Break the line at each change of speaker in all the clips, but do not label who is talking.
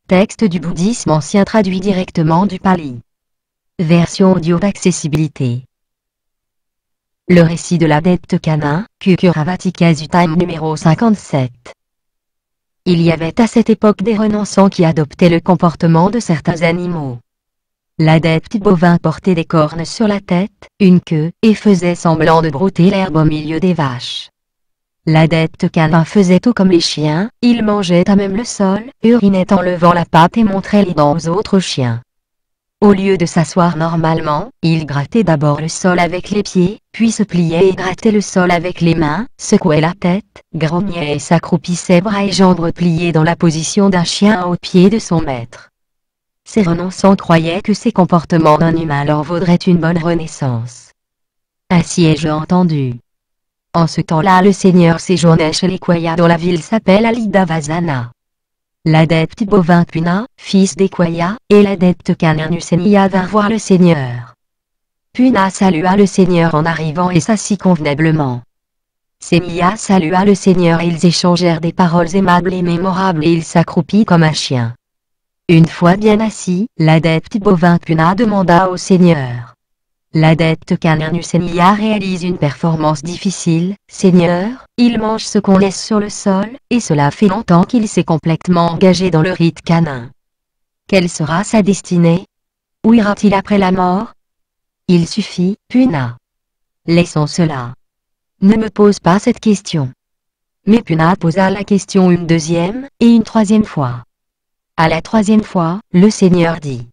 Texte du bouddhisme ancien traduit directement du pali. Version audio d'accessibilité. Le récit de l'adepte canin, Kukuravatika Sutta numéro 57. Il y avait à cette époque des renonçants qui adoptaient le comportement de certains animaux. L'adepte bovin portait des cornes sur la tête, une queue, et faisait semblant de brouter l'herbe au milieu des vaches. L'adepte canin faisait tout comme les chiens, il mangeait à même le sol, urinait en levant la patte et montrait les dents aux autres chiens. Au lieu de s'asseoir normalement, il grattait d'abord le sol avec les pieds, puis se pliait et grattait le sol avec les mains, secouait la tête, grognait et s'accroupissait bras et jambes repliés dans la position d'un chien aux pieds de son maître. Ces renonçants croyaient que ces comportements d'un humain leur vaudraient une bonne renaissance. Ainsi ai-je entendu. En ce temps-là le Seigneur séjournait chez les Kwaya dont la ville s'appelle Alidavasana. L'adepte bovin Puna, fils des Kwaya, et l'adepte canin Nusenia vinrent voir le Seigneur. Puna salua le Seigneur en arrivant et s'assit convenablement. Senia salua le Seigneur et ils échangèrent des paroles aimables et mémorables et il s'accroupit comme un chien. Une fois bien assis, l'adepte bovin Puna demanda au Seigneur. L'adepte canin Nusenia réalise une performance difficile, Seigneur, il mange ce qu'on laisse sur le sol, et cela fait longtemps qu'il s'est complètement engagé dans le rite canin. Quelle sera sa destinée? Où ira-t-il après la mort? Il suffit, Puna. Laissons cela. Ne me pose pas cette question. Mais Puna posa la question une deuxième, et une troisième fois. À la troisième fois, le Seigneur dit.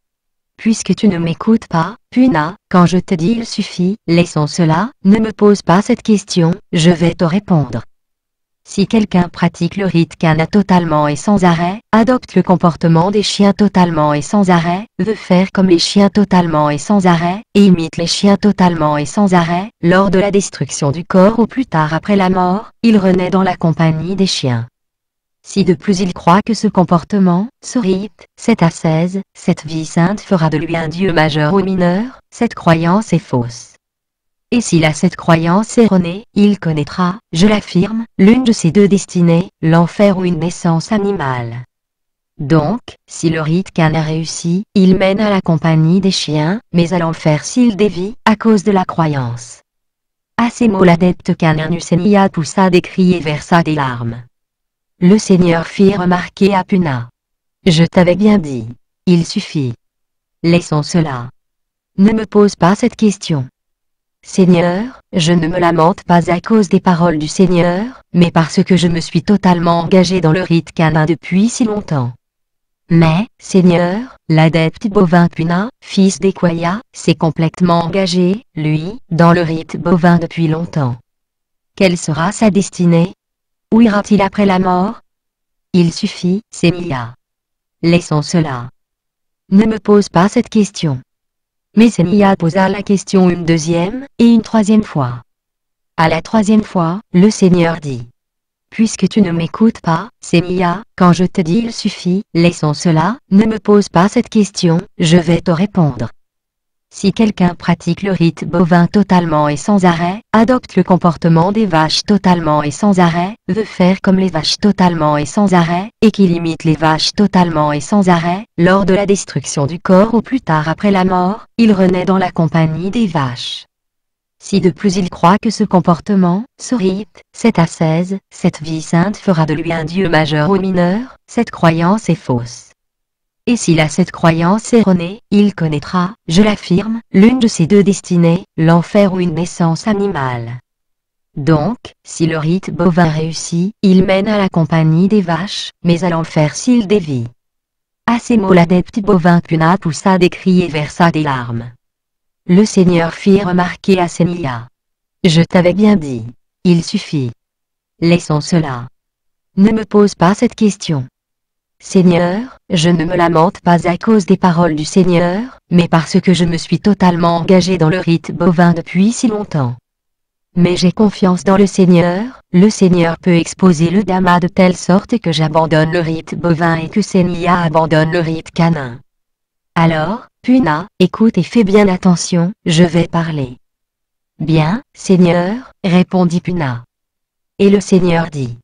Puisque tu ne m'écoutes pas, Puna, quand je te dis il suffit, laissons cela, ne me pose pas cette question, je vais te répondre. Si quelqu'un pratique le rite canin totalement et sans arrêt, adopte le comportement des chiens totalement et sans arrêt, veut faire comme les chiens totalement et sans arrêt, et imite les chiens totalement et sans arrêt, lors de la destruction du corps ou plus tard après la mort, il renaît dans la compagnie des chiens. Si de plus il croit que ce comportement, ce rite, cette ascèse, cette vie sainte fera de lui un dieu majeur ou mineur, cette croyance est fausse. Et s'il a cette croyance erronée, il connaîtra, je l'affirme, l'une de ces deux destinées, l'enfer ou une naissance animale. Donc, si le rite canin réussit, il mène à la compagnie des chiens, mais à l'enfer s'il dévie, à cause de la croyance. À ces mots l'adepte canin Nusenia poussa des cris et versa des larmes. Le Seigneur fit remarquer à Puna. Je t'avais bien dit. Il suffit. Laissons cela. Ne me pose pas cette question. Seigneur, je ne me lamente pas à cause des paroles du Seigneur, mais parce que je me suis totalement engagé dans le rite canin depuis si longtemps. Mais, Seigneur, l'adepte bovin Puna, fils des Kwaya, s'est complètement engagé, lui, dans le rite bovin depuis longtemps. Quelle sera sa destinée? Où ira-t-il après la mort? Il suffit, Senia. Laissons cela. Ne me pose pas cette question. Mais Senia posa la question une deuxième, et une troisième fois. À la troisième fois, le Seigneur dit. Puisque tu ne m'écoutes pas, Senia, quand je te dis il suffit, laissons cela, ne me pose pas cette question, je vais te répondre. Si quelqu'un pratique le rite bovin totalement et sans arrêt, adopte le comportement des vaches totalement et sans arrêt, veut faire comme les vaches totalement et sans arrêt, et qu'il imite les vaches totalement et sans arrêt, lors de la destruction du corps ou plus tard après la mort, il renaît dans la compagnie des vaches. Si de plus il croit que ce comportement, ce rite, cette ascèse, cette vie sainte fera de lui un dieu majeur ou mineur, cette croyance est fausse. Et s'il a cette croyance erronée, il connaîtra, je l'affirme, l'une de ces deux destinées, l'enfer ou une naissance animale. Donc, si le rite bovin réussit, il mène à la compagnie des vaches, mais à l'enfer s'il dévie. À ces mots l'adepte bovin Puna poussa des cris et versa des larmes. Le Seigneur fit remarquer à Senia. Je t'avais bien dit. Il suffit. Laissons cela. Ne me pose pas cette question. Seigneur, je ne me lamente pas à cause des paroles du Seigneur, mais parce que je me suis totalement engagé dans le rite bovin depuis si longtemps. Mais j'ai confiance dans le Seigneur peut exposer le Dhamma de telle sorte que j'abandonne le rite bovin et que Senia abandonne le rite canin. Alors, Puna, écoute et fais bien attention, je vais parler. Bien, Seigneur, répondit Puna. Et le Seigneur dit.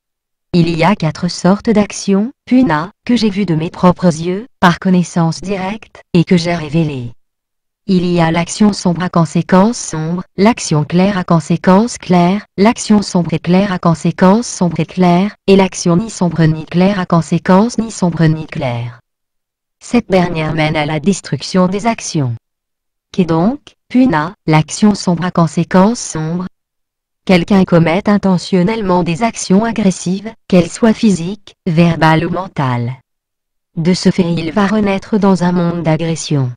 Il y a 4 sortes d'actions, Puna, que j'ai vues de mes propres yeux, par connaissance directe, et que j'ai révélées. Il y a l'action sombre à conséquence sombre, l'action claire à conséquence claire, l'action sombre et claire à conséquence sombre et claire, et l'action ni sombre ni claire à conséquence ni sombre ni claire. Cette dernière mène à la destruction des actions. Qu'est donc, Puna, l'action sombre à conséquence sombre? Quelqu'un commet intentionnellement des actions agressives, qu'elles soient physiques, verbales ou mentales. De ce fait, il va renaître dans un monde d'agression.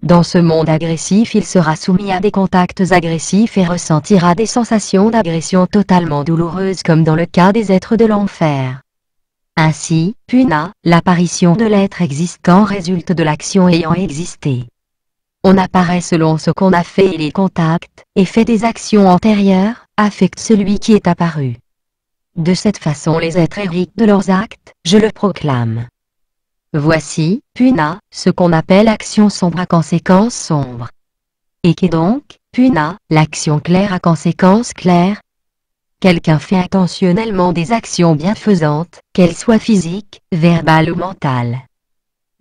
Dans ce monde agressif, il sera soumis à des contacts agressifs et ressentira des sensations d'agression totalement douloureuses comme dans le cas des êtres de l'enfer. Ainsi, Puna, l'apparition de l'être existant résulte de l'action ayant existé. On apparaît selon ce qu'on a fait et les contacts, et fait des actions antérieures, affectent celui qui est apparu. De cette façon les êtres héritent de leurs actes, je le proclame. Voici, Puna, ce qu'on appelle action sombre à conséquence sombre. Et qu'est donc, Puna, l'action claire à conséquence claire? Quelqu'un fait intentionnellement des actions bienfaisantes, qu'elles soient physiques, verbales ou mentales.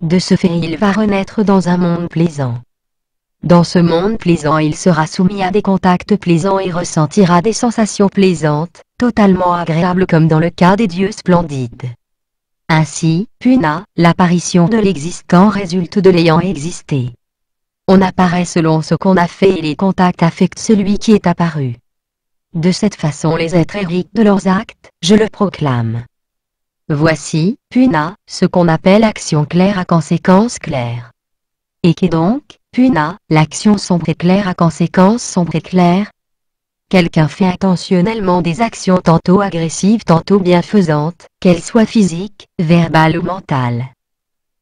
De ce fait, il va renaître dans un monde plaisant. Dans ce monde plaisant, il sera soumis à des contacts plaisants et ressentira des sensations plaisantes, totalement agréables comme dans le cas des dieux splendides. Ainsi, Puna, l'apparition de l'existant résulte de l'ayant existé. On apparaît selon ce qu'on a fait et les contacts affectent celui qui est apparu. De cette façon les êtres héritent de leurs actes, je le proclame. Voici, Puna, ce qu'on appelle action claire à conséquence claire. Et qu'est donc, Puna, l'action sombre et claire à conséquence sombre et claire? Quelqu'un fait intentionnellement des actions tantôt agressives tantôt bienfaisantes, qu'elles soient physiques, verbales ou mentales.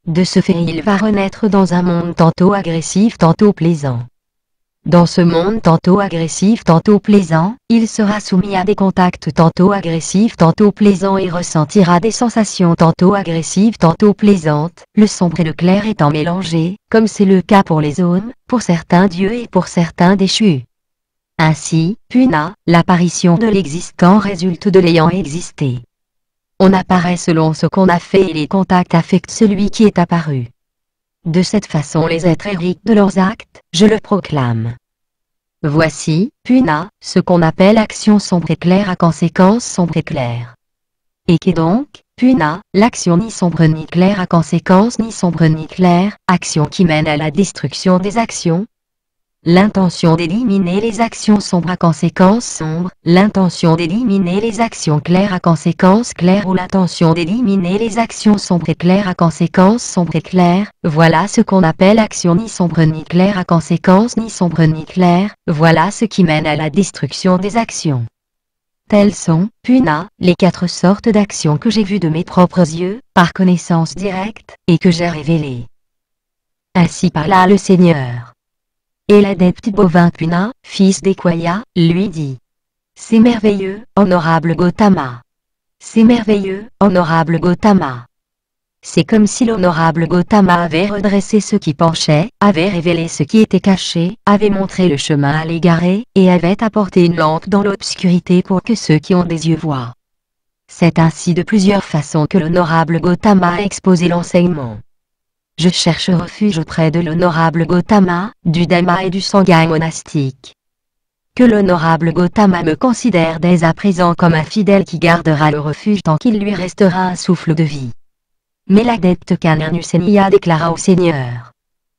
De ce fait, il va renaître dans un monde tantôt agressif tantôt plaisant. Dans ce monde tantôt agressif tantôt plaisant, il sera soumis à des contacts tantôt agressifs tantôt plaisants et ressentira des sensations tantôt agressives tantôt plaisantes, le sombre et le clair étant mélangés, comme c'est le cas pour les hommes, pour certains dieux et pour certains déchus. Ainsi, Puna, l'apparition de l'existant résulte de l'ayant existé. On apparaît selon ce qu'on a fait et les contacts affectent celui qui est apparu. De cette façon les êtres héritent de leurs actes, je le proclame. Voici, Puna, ce qu'on appelle action sombre et claire à conséquence sombre et claire. Et qu'est donc, Puna, l'action ni sombre ni claire à conséquence ni sombre ni claire, action qui mène à la destruction des actions? L'intention d'éliminer les actions sombres à conséquence sombre, l'intention d'éliminer les actions claires à conséquence claire ou l'intention d'éliminer les actions sombres et claires à conséquence sombre et claire, voilà ce qu'on appelle action ni sombre ni claire à conséquence ni sombre ni claire, voilà ce qui mène à la destruction des actions. Telles sont, Puna, les 4 sortes d'actions que j'ai vues de mes propres yeux, par connaissance directe, et que j'ai révélées. Ainsi parla le Seigneur. Et l'adepte bovin Puna, fils d'Equaya, lui dit: C'est merveilleux, honorable Gautama. C'est merveilleux, honorable Gautama. C'est comme si l'honorable Gautama avait redressé ce qui penchait, avait révélé ce qui était caché, avait montré le chemin à l'égaré, et avait apporté une lampe dans l'obscurité pour que ceux qui ont des yeux voient. C'est ainsi de plusieurs façons que l'honorable Gautama a exposé l'enseignement. Je cherche refuge auprès de l'honorable Gautama, du Dhamma et du Sangha monastique. Que l'honorable Gautama me considère dès à présent comme un fidèle qui gardera le refuge tant qu'il lui restera un souffle de vie. Mais l'adepte Kananusenia déclara au Seigneur: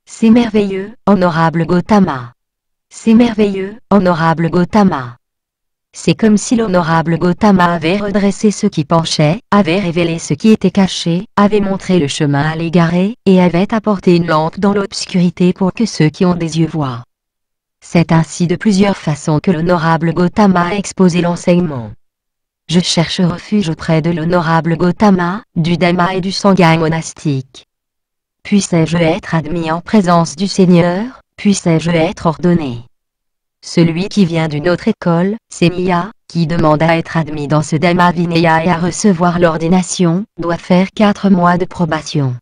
C'est merveilleux, honorable Gautama. C'est merveilleux, honorable Gautama. C'est comme si l'honorable Gautama avait redressé ce qui penchait, avait révélé ce qui était caché, avait montré le chemin à l'égaré, et avait apporté une lampe dans l'obscurité pour que ceux qui ont des yeux voient. C'est ainsi de plusieurs façons que l'honorable Gautama a exposé l'enseignement. Je cherche refuge auprès de l'honorable Gautama, du Dhamma et du Sangha monastique. Puissais-je être admis en présence du Seigneur, puissais-je être ordonné. Celui qui vient d'une autre école, Semilla, qui demande à être admis dans ce Dhamma Vinaya et à recevoir l'ordination, doit faire 4 mois de probation.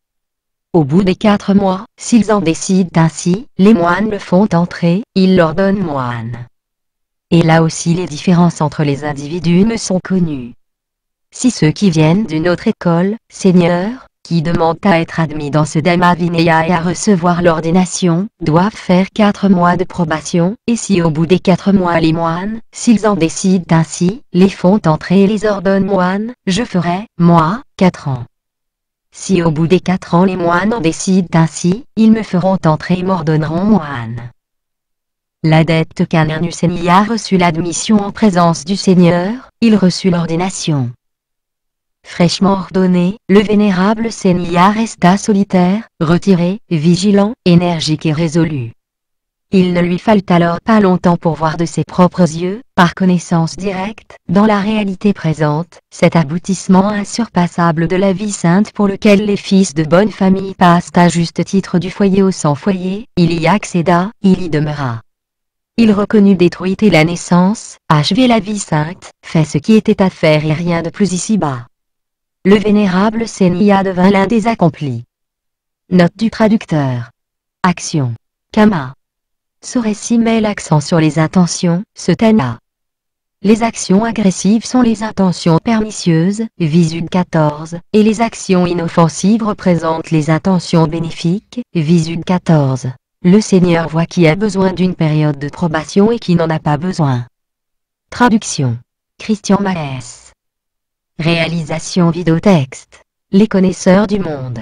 Au bout des 4 mois, s'ils en décident ainsi, les moines le font entrer, ils l'ordonnent moine. Et là aussi les différences entre les individus me sont connues. Si ceux qui viennent d'une autre école, Seigneur, qui demandent à être admis dans ce Dhamma Vinaya et à recevoir l'ordination, doivent faire 4 mois de probation, et si au bout des 4 mois les moines, s'ils en décident ainsi, les font entrer et les ordonnent moines, je ferai, moi, 4 ans. Si au bout des 4 ans les moines en décident ainsi, ils me feront entrer et m'ordonneront moine. L'adepte Kananu Seniya reçut l'admission en présence du Seigneur, il reçut l'ordination. Fraîchement ordonné, le vénérable Seniya resta solitaire, retiré, vigilant, énergique et résolu. Il ne lui fallut alors pas longtemps pour voir de ses propres yeux, par connaissance directe, dans la réalité présente, cet aboutissement insurpassable de la vie sainte pour lequel les fils de bonne famille passent à juste titre du foyer au sans foyer, il y accéda, il y demeura. Il reconnut détruite et la naissance, achevé la vie sainte, fait ce qui était à faire et rien de plus ici-bas. Le vénérable Seniya devint l'un des accomplis. Note du traducteur. Action. Kama. Ce récit met l'accent sur les intentions, ce Tana. Les actions agressives sont les intentions pernicieuses, Visude 14, et les actions inoffensives représentent les intentions bénéfiques, Visude 14. Le Seigneur voit qui a besoin d'une période de probation et qui n'en a pas besoin. Traduction. Christian Maes. Réalisation vidéotexte. Les connaisseurs du monde.